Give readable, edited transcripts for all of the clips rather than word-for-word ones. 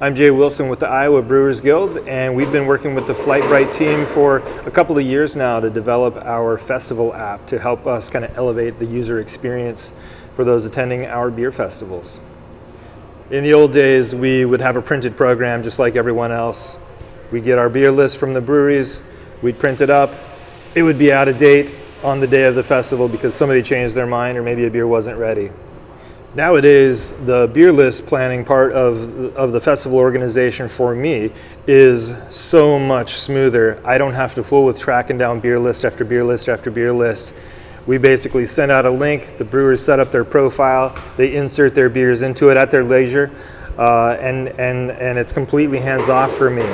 I'm Jay Wilson with the Iowa Brewers Guild, and we've been working with the Flightbright team for a couple of years now to develop our festival app to help us kind of elevate the user experience for those attending our beer festivals. In the old days, we would have a printed program just like everyone else. We'd get our beer list from the breweries, we'd print it up, it would be out of date on the day of the festival because somebody changed their mind or maybe a beer wasn't ready. Nowadays, the beer list planning part of the festival organization for me is so much smoother. I don't have to fool with tracking down beer list after beer list after beer list. We basically send out a link, the brewers set up their profile, they insert their beers into it at their leisure, and it's completely hands-off for me.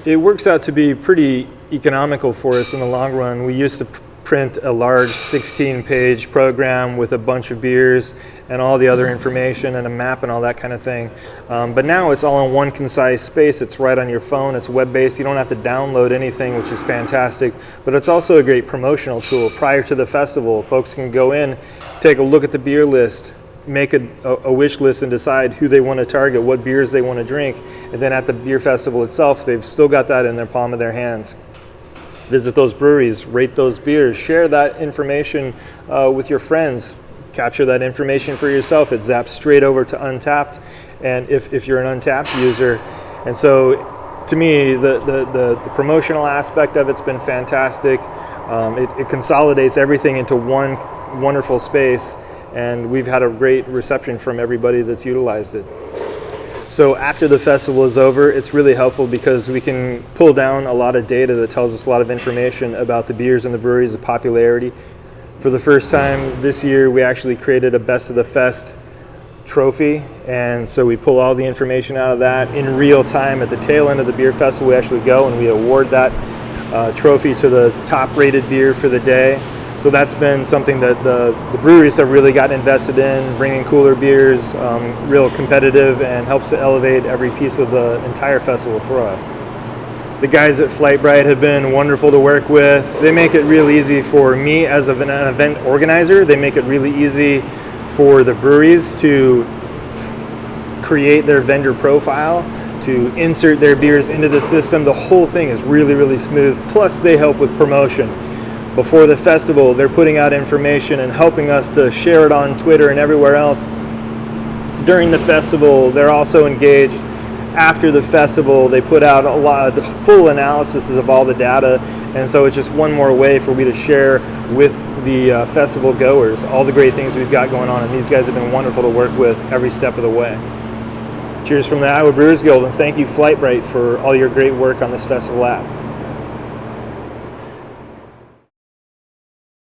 It works out to be pretty economical for us in the long run. We used to print a large 16-page program with a bunch of beers and all the other information and a map and all that kind of thing. But now it's all in one concise space. It's right on your phone. It's web-based. You don't have to download anything, which is fantastic. But it's also a great promotional tool. Prior to the festival, folks can go in, take a look at the beer list, make a wish list and decide who they want to target, what beers they want to drink. And then at the beer festival itself, they've still got that in their palm of their hands. Visit those breweries, rate those beers, share that information with your friends, capture that information for yourself. It zaps straight over to Untapped, and if you're an Untapped user. And so to me, the promotional aspect of it's been fantastic. It consolidates everything into one wonderful space, and we've had a great reception from everybody that's utilized it. So after the festival is over, it's really helpful because we can pull down a lot of data that tells us a lot of information about the beers and the breweries, the popularity. For the first time this year, we actually created a Best of the Fest trophy, and so we pull all the information out of that in real time. At the tail end of the beer festival, we actually go and we award that trophy to the top rated beer for the day. So that's been something that the breweries have really gotten invested in, bringing cooler beers, real competitive, and helps to elevate every piece of the entire festival for us. The guys at Flightbright have been wonderful to work with. They make it real easy for me as an event organizer. They make it really easy for the breweries to create their vendor profile, to insert their beers into the system. The whole thing is really, really smooth. Plus, they help with promotion. Before the festival, they're putting out information and helping us to share it on Twitter and everywhere else. During the festival, they're also engaged. After the festival, they put out a lot of full analysis of all the data, and so it's just one more way for me to share with the festival goers all the great things we've got going on, and these guys have been wonderful to work with every step of the way. Cheers from the Iowa Brewers Guild, and thank you Flightbright for all your great work on this festival app.